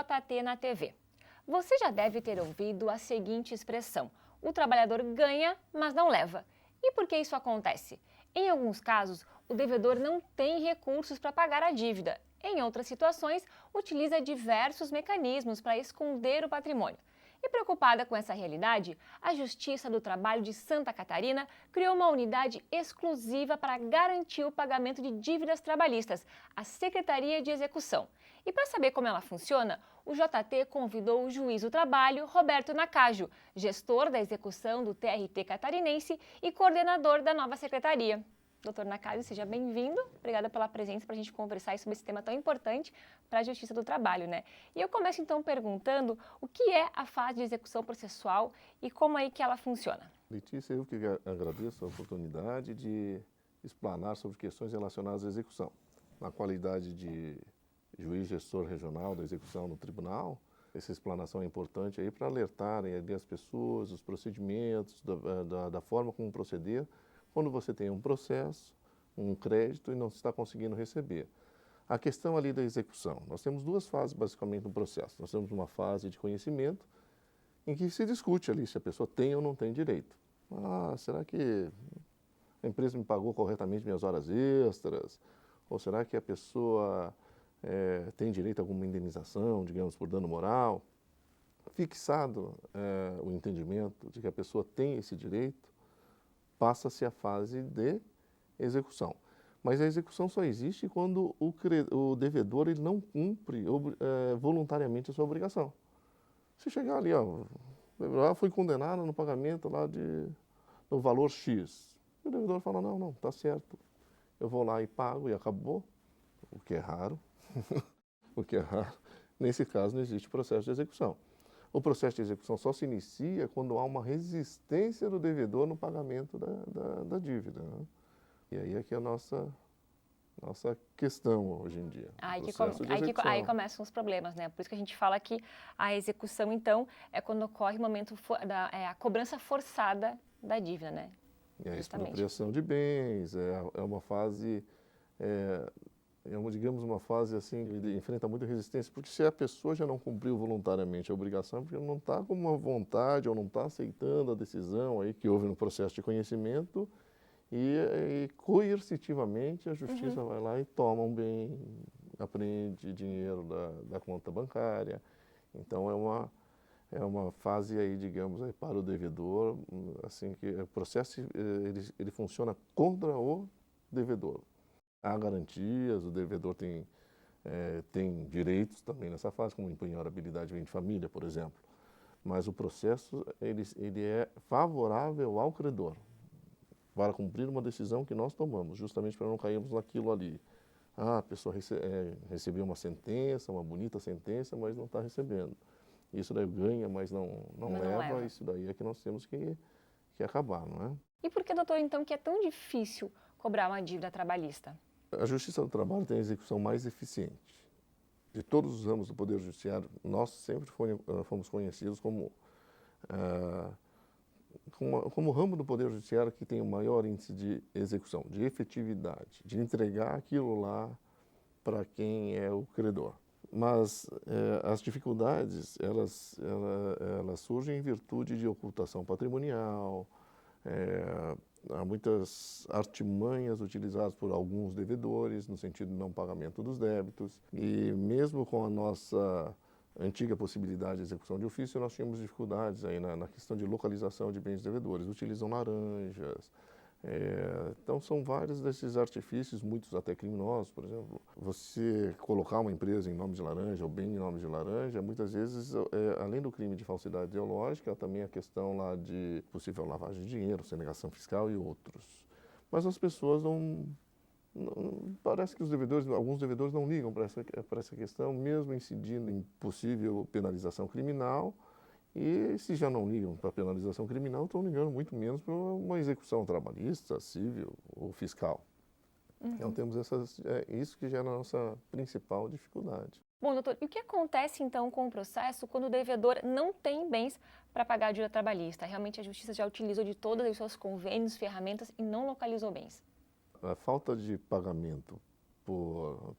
JT na TV. Você já deve ter ouvido a seguinte expressão: o trabalhador ganha, mas não leva. E por que isso acontece? Em alguns casos, o devedor não tem recursos para pagar a dívida. Em outras situações, utiliza diversos mecanismos para esconder o patrimônio. E preocupada com essa realidade, a Justiça do Trabalho de Santa Catarina criou uma unidade exclusiva para garantir o pagamento de dívidas trabalhistas, a Secretaria de Execução. E para saber como ela funciona, o JT convidou o juiz do trabalho, Roberto Nakajo, gestor da execução do TRT catarinense e coordenador da nova secretaria. Doutor Nakajo, seja bem-vindo. Obrigada pela presença para a gente conversar sobre esse tema tão importante para a Justiça do Trabalho, né? E eu começo então perguntando o que é a fase de execução processual e como é que ela funciona. Letícia, eu que agradeço a oportunidade de explanar sobre questões relacionadas à execução. Na qualidade de juiz gestor regional da execução no tribunal, essa explanação é importante aí para alertarem ali as pessoas, os procedimentos, da forma como proceder quando você tem um processo, um crédito e não está conseguindo receber. A questão ali da execução, nós temos duas fases basicamente no processo. Nós temos uma fase de conhecimento em que se discute ali se a pessoa tem ou não tem direito. Será que a empresa me pagou corretamente minhas horas extras? Ou será que a pessoa tem direito a alguma indenização, digamos, por dano moral? Fixado o entendimento de que a pessoa tem esse direito, passa-se a fase de execução. Mas a execução só existe quando o devedor ele não cumpre voluntariamente a sua obrigação. Se chegar ali, fui condenado no pagamento lá no valor X, o devedor fala, não, tá certo, eu vou lá e pago e acabou, o que é raro. O que é raro. Nesse caso, não existe processo de execução. O processo de execução só se inicia quando há uma resistência do devedor no pagamento da dívida, né? E aí é que é a nossa questão hoje em dia. Aí começam os problemas, né? Por isso que a gente fala que a execução, então, é quando ocorre o momento a cobrança forçada da dívida, né? E a expropriação de bens, é uma fase... digamos, uma fase assim, ele enfrenta muita resistência, porque se a pessoa já não cumpriu voluntariamente a obrigação, porque não está com uma vontade ou não está aceitando a decisão aí que houve no processo de conhecimento, e coercitivamente a justiça vai lá e toma um bem, apreende dinheiro da conta bancária. Então é uma fase aí, digamos, aí para o devedor, assim, que o processo ele funciona contra o devedor. Há garantias, o devedor tem direitos também nessa fase, como empenhorabilidade de bem de família, por exemplo. Mas o processo ele é favorável ao credor para cumprir uma decisão que nós tomamos, justamente para não cairmos naquilo ali. A pessoa recebeu uma sentença, uma bonita sentença, mas não está recebendo. Isso daí ganha, mas não leva. Isso daí é que nós temos que acabar, não é? E por que, doutor, então, que é tão difícil cobrar uma dívida trabalhista? A Justiça do Trabalho tem a execução mais eficiente. De todos os ramos do Poder Judiciário, nós sempre fomos conhecidos como o ramo do Poder Judiciário que tem o maior índice de execução, de efetividade, de entregar aquilo lá para quem é o credor. Mas as dificuldades, elas surgem em virtude de ocultação patrimonial, há muitas artimanhas utilizadas por alguns devedores no sentido de não pagamento dos débitos, e mesmo com a nossa antiga possibilidade de execução de ofício, nós tínhamos dificuldades aí na questão de localização de bens devedores. Utilizam laranjas. Então são vários desses artifícios, muitos até criminosos. Por exemplo, você colocar uma empresa em nome de laranja ou bem em nome de laranja, muitas vezes, além do crime de falsidade ideológica, também a questão lá de possível lavagem de dinheiro, sonegação fiscal e outros. Mas as pessoas parece que alguns devedores não ligam para essa questão, mesmo incidindo em possível penalização criminal. E se já não ligam para a penalização criminal, estão ligando muito menos para uma execução trabalhista, civil ou fiscal. Então temos isso que gera a nossa principal dificuldade. Bom, doutor, e o que acontece então com o processo quando o devedor não tem bens para pagar a dívida trabalhista? Realmente a Justiça já utilizou de todos os seus convênios, ferramentas e não localizou bens? A falta de pagamento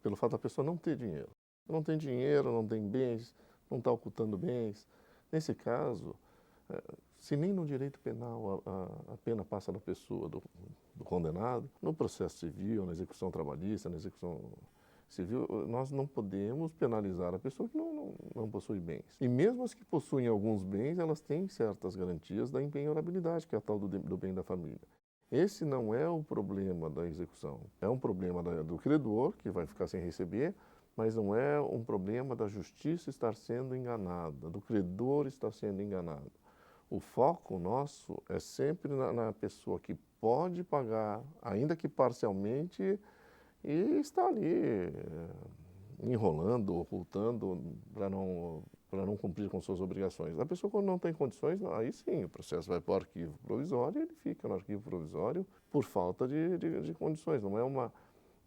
pelo fato da pessoa não ter dinheiro. Não tem dinheiro, não tem bens, não está ocultando bens. Nesse caso, se nem no direito penal a pena passa da pessoa, do condenado, no processo civil, na execução trabalhista, na execução civil, nós não podemos penalizar a pessoa que não possui bens. E mesmo as que possuem alguns bens, elas têm certas garantias da impenhorabilidade, que é a tal do bem da família. Esse não é o problema da execução. É um problema do credor, que vai ficar sem receber, mas não é um problema da justiça estar sendo enganada, do credor estar sendo enganado. O foco nosso é sempre na pessoa que pode pagar, ainda que parcialmente, e está ali enrolando, ocultando para não cumprir com suas obrigações. A pessoa, quando não tem condições, aí sim, o processo vai para o arquivo provisório e ele fica no arquivo provisório por falta de condições. Não é uma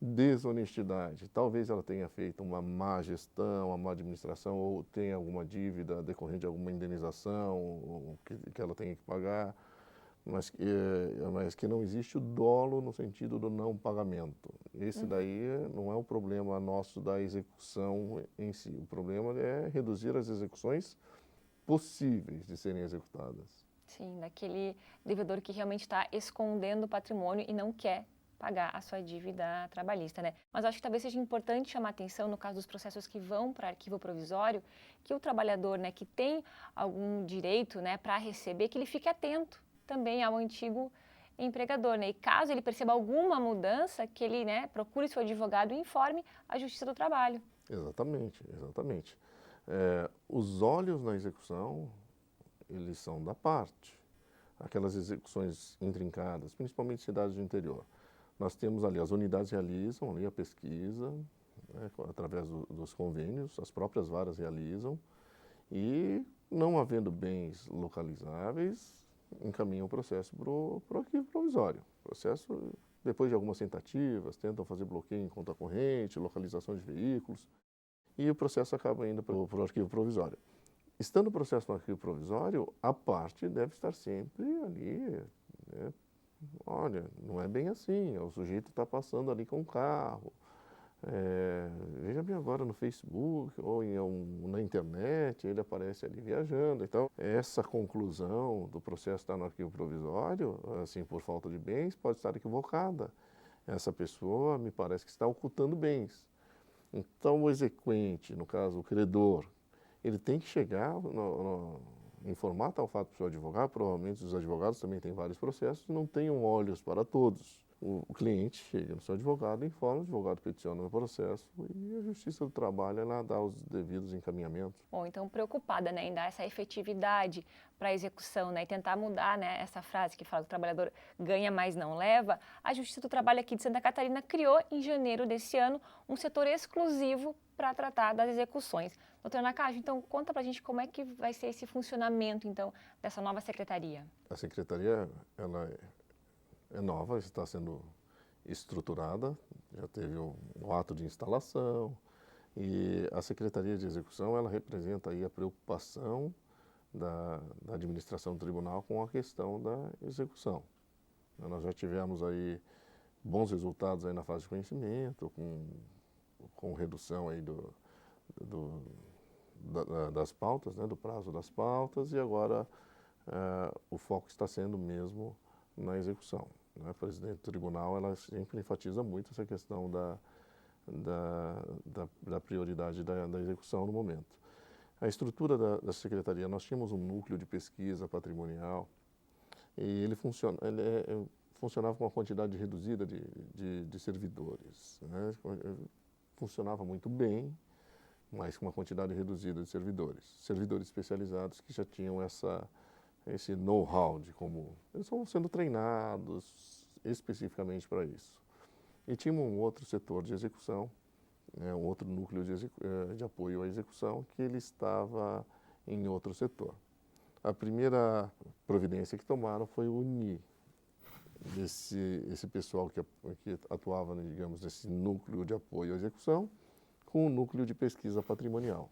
desonestidade. Talvez ela tenha feito uma má gestão, uma má administração, ou tenha alguma dívida decorrente de alguma indenização que ela tenha que pagar, mas que não existe o dolo no sentido do não pagamento. Esse daí não é o problema nosso da execução em si. O problema é reduzir as execuções possíveis de serem executadas. Sim, daquele devedor que realmente está escondendo o patrimônio e não quer pagar a sua dívida trabalhista, né? Mas eu acho que talvez seja importante chamar atenção no caso dos processos que vão para arquivo provisório, que o trabalhador, né, que tem algum direito, né, para receber, que ele fique atento também ao antigo empregador, né? E caso ele perceba alguma mudança, que ele, né, procure seu advogado e informe a Justiça do Trabalho. Exatamente, exatamente. Os olhos na execução, eles são da parte. Aquelas execuções intrincadas, principalmente em cidades do interior. Nós temos ali, as unidades realizam ali a pesquisa, né, através dos convênios, as próprias varas realizam, e não havendo bens localizáveis, encaminham o processo para o arquivo provisório. O processo, depois de algumas tentativas, tentam fazer bloqueio em conta corrente, localização de veículos, e o processo acaba indo para o arquivo provisório. Estando o processo no arquivo provisório, a parte deve estar sempre ali, né? Olha, não é bem assim, o sujeito está passando ali com o carro, veja bem agora no Facebook ou na internet, ele aparece ali viajando e tal. Essa conclusão do processo estar no arquivo provisório, assim, por falta de bens, pode estar equivocada. Essa pessoa, me parece que está ocultando bens. Então, o exequente, no caso, o credor, ele tem que chegar, informar tal fato para o seu advogado. Provavelmente os advogados também têm vários processos, não tenham olhos para todos. O cliente chega no seu advogado, informa, o advogado peticiona no processo e a Justiça do Trabalho ela dá os devidos encaminhamentos. Bom, então preocupada, né, em dar essa efetividade para a execução, né, e tentar mudar, né, essa frase que fala que o trabalhador ganha, mas não leva, a Justiça do Trabalho aqui de Santa Catarina criou em janeiro desse ano um setor exclusivo para tratar das execuções. Doutora Nakaji, então conta para a gente como é que vai ser esse funcionamento, então, dessa nova secretaria. A secretaria, ela é nova, está sendo estruturada, já teve um ato de instalação, e a Secretaria de Execução, ela representa aí a preocupação da administração do tribunal com a questão da execução. Nós já tivemos aí bons resultados aí na fase de conhecimento, com redução aí das pautas, né, do prazo das pautas, e agora o foco está sendo mesmo na execução. Né? A presidente do tribunal, ela sempre enfatiza muito essa questão da prioridade da execução no momento. A estrutura da secretaria, nós tínhamos um núcleo de pesquisa patrimonial e ele funcionava com uma quantidade reduzida de servidores. Né? Funcionava muito bem, mas com uma quantidade reduzida de servidores. Servidores especializados que já tinham esse know-how de como eles estão sendo treinados especificamente para isso. E tinha um outro setor de execução, né, um outro núcleo de apoio à execução, que ele estava em outro setor. A primeira providência que tomaram foi unir esse pessoal que atuava, digamos, nesse núcleo de apoio à execução com o núcleo de pesquisa patrimonial.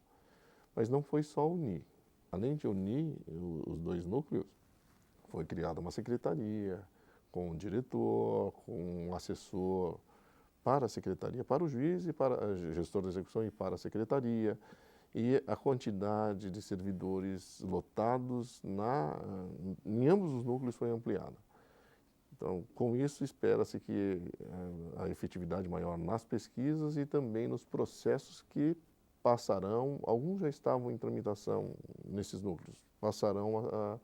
Mas não foi só unir. Além de unir os dois núcleos, foi criada uma secretaria com um diretor, com um assessor para a secretaria, para o juiz e para o gestor da execução e para a secretaria. e a quantidade de servidores lotados em ambos os núcleos foi ampliada. Então, com isso, espera-se que a efetividade maior nas pesquisas e também nos processos que passarão, alguns já estavam em tramitação nesses núcleos, passarão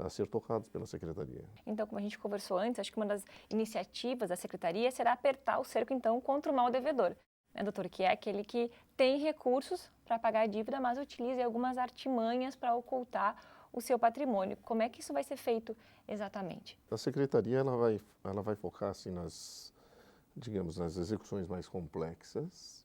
a ser tocados pela Secretaria. Então, como a gente conversou antes, acho que uma das iniciativas da Secretaria será apertar o cerco, então, contra o mal devedor, né, doutor? Que é aquele que tem recursos para pagar a dívida, mas utiliza algumas artimanhas para ocultar o seu patrimônio. Como é que isso vai ser feito exatamente? A Secretaria ela vai focar assim, digamos, nas execuções mais complexas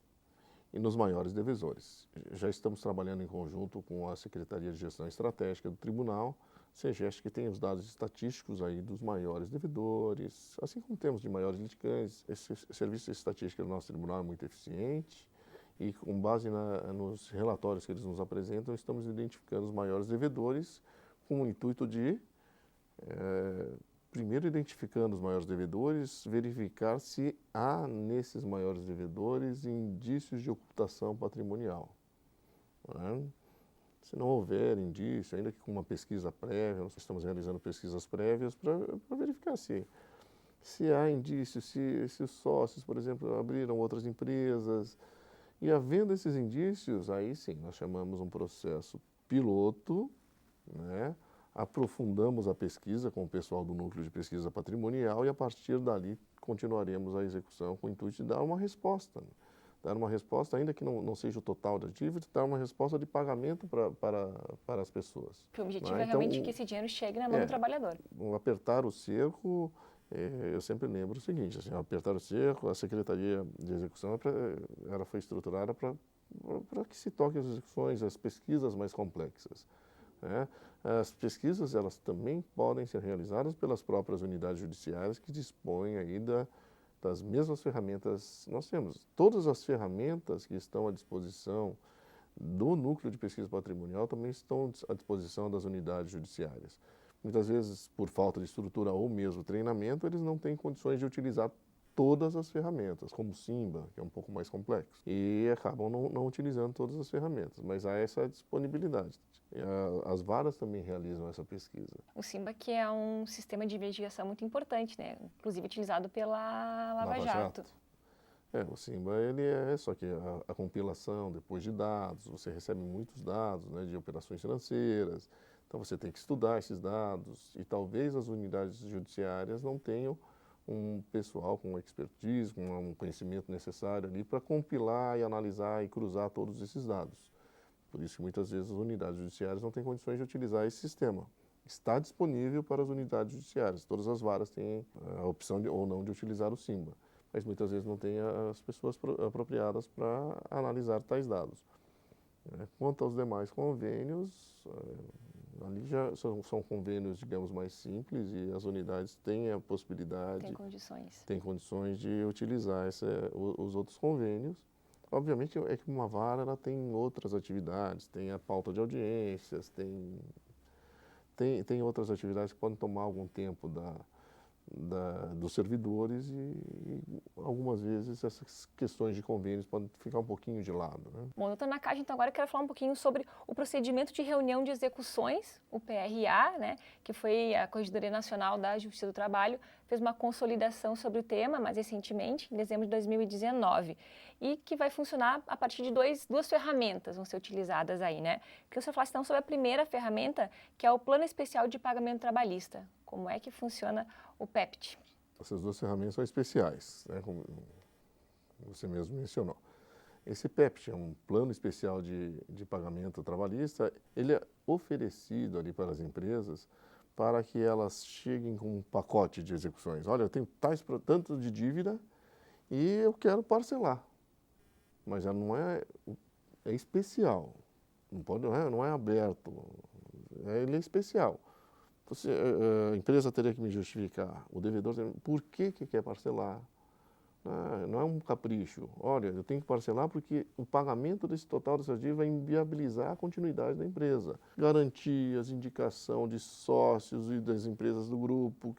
e nos maiores devedores. Já estamos trabalhando em conjunto com a Secretaria de Gestão Estratégica do Tribunal, SEGEST, que tem os dados estatísticos aí dos maiores devedores, assim como temos de maiores litigantes. Esse serviço de estatística do nosso tribunal é muito eficiente e, com base nos relatórios que eles nos apresentam, estamos identificando os maiores devedores com o intuito de, primeiro, identificando os maiores devedores, verificar se há nesses maiores devedores indícios de ocultação patrimonial. Né? Se não houver indício, ainda que com uma pesquisa prévia, nós estamos realizando pesquisas prévias para verificar se há indícios, se os sócios, por exemplo, abriram outras empresas. E havendo esses indícios, aí sim, nós chamamos um processo piloto, né? Aprofundamos a pesquisa com o pessoal do Núcleo de Pesquisa Patrimonial e, a partir dali, continuaremos a execução com o intuito de dar uma resposta. Né? Dar uma resposta, ainda que não seja o total da dívida, dar uma resposta de pagamento para as pessoas. O objetivo é realmente que esse dinheiro chegue na mão do trabalhador. Apertar o cerco, eu sempre lembro o seguinte, assim, apertar o cerco, a Secretaria de Execução ela foi estruturada para que se toque as execuções, as pesquisas mais complexas. Né? As pesquisas, elas também podem ser realizadas pelas próprias unidades judiciárias que dispõem aí das mesmas ferramentas. Nós temos todas as ferramentas que estão à disposição do Núcleo de Pesquisa Patrimonial também estão à disposição das unidades judiciárias. Muitas vezes, por falta de estrutura ou mesmo treinamento, eles não têm condições de utilizar todas as ferramentas, como o Simba, que é um pouco mais complexo, e acabam não utilizando todas as ferramentas, mas há essa disponibilidade. As varas também realizam essa pesquisa. O Simba, que é um sistema de investigação muito importante, né? Inclusive utilizado pela Lava Jato. O Simba, só que a compilação depois de dados, você recebe muitos dados, né, de operações financeiras, então você tem que estudar esses dados e talvez as unidades judiciárias não tenham um pessoal com expertise, com um conhecimento necessário ali para compilar e analisar e cruzar todos esses dados. Por isso que muitas vezes as unidades judiciárias não têm condições de utilizar esse sistema. Está disponível para as unidades judiciárias, todas as varas têm a opção ou não de utilizar o Simba, mas muitas vezes não tem as pessoas apropriadas para analisar tais dados. Quanto aos demais convênios, ali já são convênios, digamos, mais simples e as unidades têm a possibilidade, têm condições de utilizar os outros convênios. Obviamente é que uma vara ela tem outras atividades, tem a pauta de audiências, tem outras atividades que podem tomar algum tempo dos servidores e algumas vezes essas questões de convênios podem ficar um pouquinho de lado. Né? Bom, doutor Nakagi, então agora eu quero falar um pouquinho sobre o procedimento de reunião de execuções, o PRA, né, que foi a Corregedoria Nacional da Justiça do Trabalho, fez uma consolidação sobre o tema mais recentemente, em dezembro de 2019, e que vai funcionar a partir de duas ferramentas vão ser utilizadas aí, né? Queria que você falasse então sobre a primeira ferramenta, que é o Plano Especial de Pagamento Trabalhista. Como é que funciona o PEPT? Essas duas ferramentas são especiais, né, como você mesmo mencionou. Esse PEPT é um plano especial de pagamento trabalhista, ele é oferecido ali para as empresas para que elas cheguem com um pacote de execuções. Olha, eu tenho tanto de dívida e eu quero parcelar, mas já não é especial, não é aberto, ele é especial. A empresa teria que me justificar, o devedor, por que quer parcelar, Não é um capricho. Olha, eu tenho que parcelar porque o pagamento desse total dessa dívida vai inviabilizar a continuidade da empresa. Garantias, indicação de sócios e das empresas do grupo,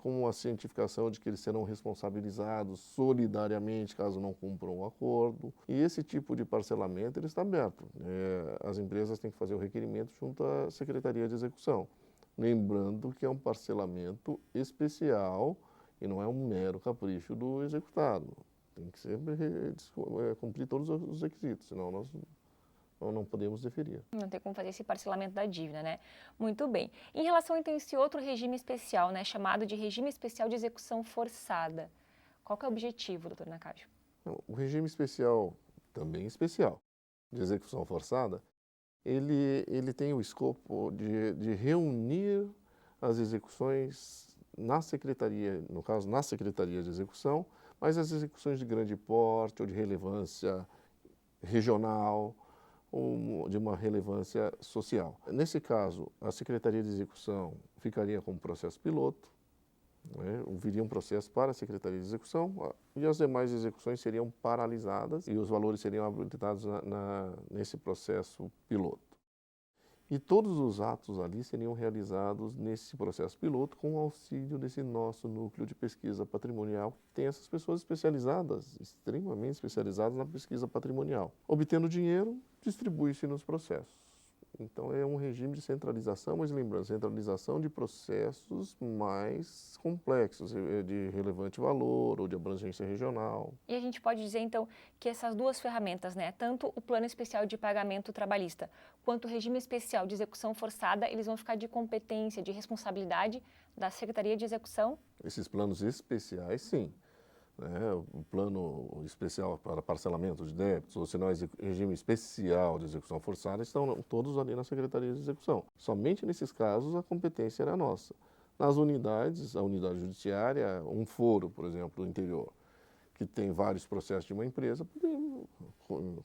com a cientificação de que eles serão responsabilizados solidariamente caso não cumpram o acordo. E esse tipo de parcelamento ele está aberto. As empresas têm que fazer o requerimento junto à Secretaria de Execução. Lembrando que é um parcelamento especial e não é um mero capricho do executado. Tem que sempre cumprir todos os requisitos, senão nós não podemos deferir. Não tem como fazer esse parcelamento da dívida, né? Muito bem. Em relação, então, a esse outro regime especial, né, chamado de regime especial de execução forçada, qual que é o objetivo, doutor Nakajo? O regime especial, também especial, de execução forçada, ele tem o escopo de reunir as execuções na secretaria, no caso na Secretaria de Execução, mas as execuções de grande porte ou de relevância regional ou de uma relevância social. Nesse caso, a Secretaria de Execução ficaria como processo piloto, né? Viria um processo para a Secretaria de Execução e as demais execuções seriam paralisadas e os valores seriam habilitados nesse processo piloto. E todos os atos ali seriam realizados nesse processo piloto com o auxílio desse nosso núcleo de pesquisa patrimonial, que tem essas pessoas especializadas, extremamente especializadas na pesquisa patrimonial. Obtendo dinheiro, distribui-se nos processos. Então é um regime de centralização, mas lembrando, centralização de processos mais complexos, de relevante valor ou de abrangência regional. E a gente pode dizer, então, que essas duas ferramentas, né, tanto o Plano Especial de Pagamento Trabalhista quanto o Regime Especial de Execução Forçada, eles vão ficar de competência, de responsabilidade da Secretaria de Execução? Esses planos especiais, sim. O plano especial para parcelamento de débitos, ou se não, regime especial de execução forçada, estão todos ali na Secretaria de Execução. Somente nesses casos a competência era nossa. Nas unidades, a unidade judiciária, um foro, por exemplo, do interior, que tem vários processos de uma empresa, poder,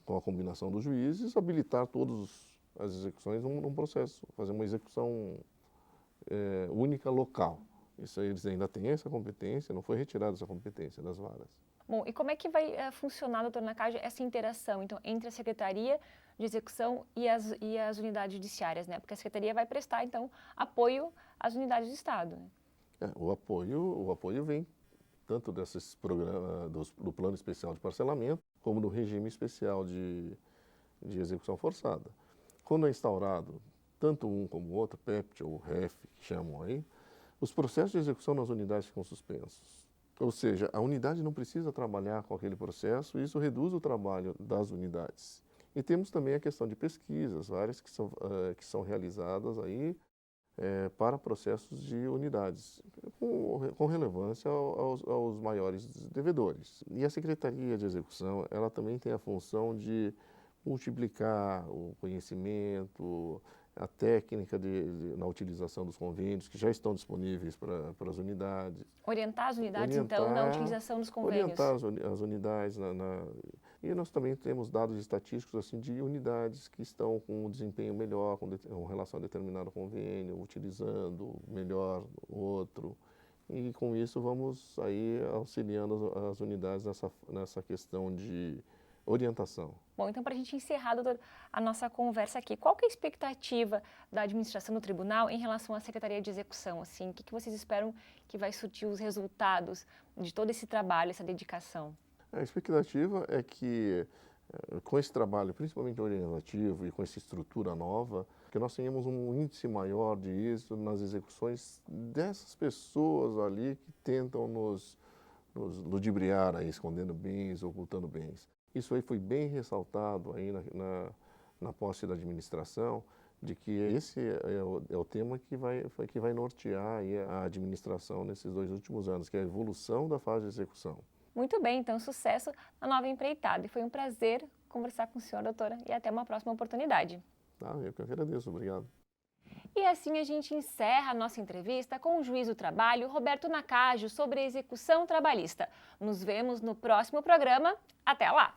com a combinação dos juízes, habilitar todas as execuções num processo, fazer uma execução única local. Isso aí, eles ainda têm essa competência, não foi retirada essa competência das varas. Bom, e como é que vai funcionar, doutor Nakajo, essa interação, então, entre a Secretaria de Execução e as unidades judiciárias, né? Porque a Secretaria vai prestar, então, apoio às unidades do Estado, né? O apoio vem tanto desses programas, do Plano Especial de Parcelamento, como do Regime Especial de Execução Forçada. Quando é instaurado, tanto um como o outro, PEPT ou REF, que chamam aí, os processos de execução nas unidades ficam suspensos. Ou seja, a unidade não precisa trabalhar com aquele processo e isso reduz o trabalho das unidades. E temos também a questão de pesquisas, várias que são realizadas aí para processos de unidades, com relevância aos maiores devedores. E a Secretaria de Execução, ela também tem a função de multiplicar o conhecimento, a técnica na utilização dos convênios, que já estão disponíveis para as unidades. Orientar as unidades, então, na utilização dos convênios. Orientar as unidades. E nós também temos dados estatísticos assim, de unidades que estão com um desempenho melhor com relação a determinado convênio, utilizando melhor o outro. E com isso vamos aí auxiliando as unidades nessa questão de orientação. Bom, então para a gente encerrar, doutor, a nossa conversa aqui, qual que é a expectativa da administração do tribunal em relação à Secretaria de Execução? Assim, o que vocês esperam que vai surtir os resultados de todo esse trabalho, essa dedicação? A expectativa é que, com esse trabalho, principalmente orientativo e com essa estrutura nova, que nós tenhamos um índice maior de êxito nas execuções dessas pessoas ali que tentam nos ludibriar, aí, escondendo bens, ocultando bens. Isso aí foi bem ressaltado aí na posse da administração, de que esse é o tema que vai nortear aí a administração nesses 2 últimos anos, que é a evolução da fase de execução. Muito bem, então sucesso na nova empreitada. E foi um prazer conversar com o senhor, doutora, e até uma próxima oportunidade. Eu que agradeço, obrigado. E assim a gente encerra a nossa entrevista com o juiz do trabalho, Roberto Nakajo, sobre a execução trabalhista. Nos vemos no próximo programa. Até lá!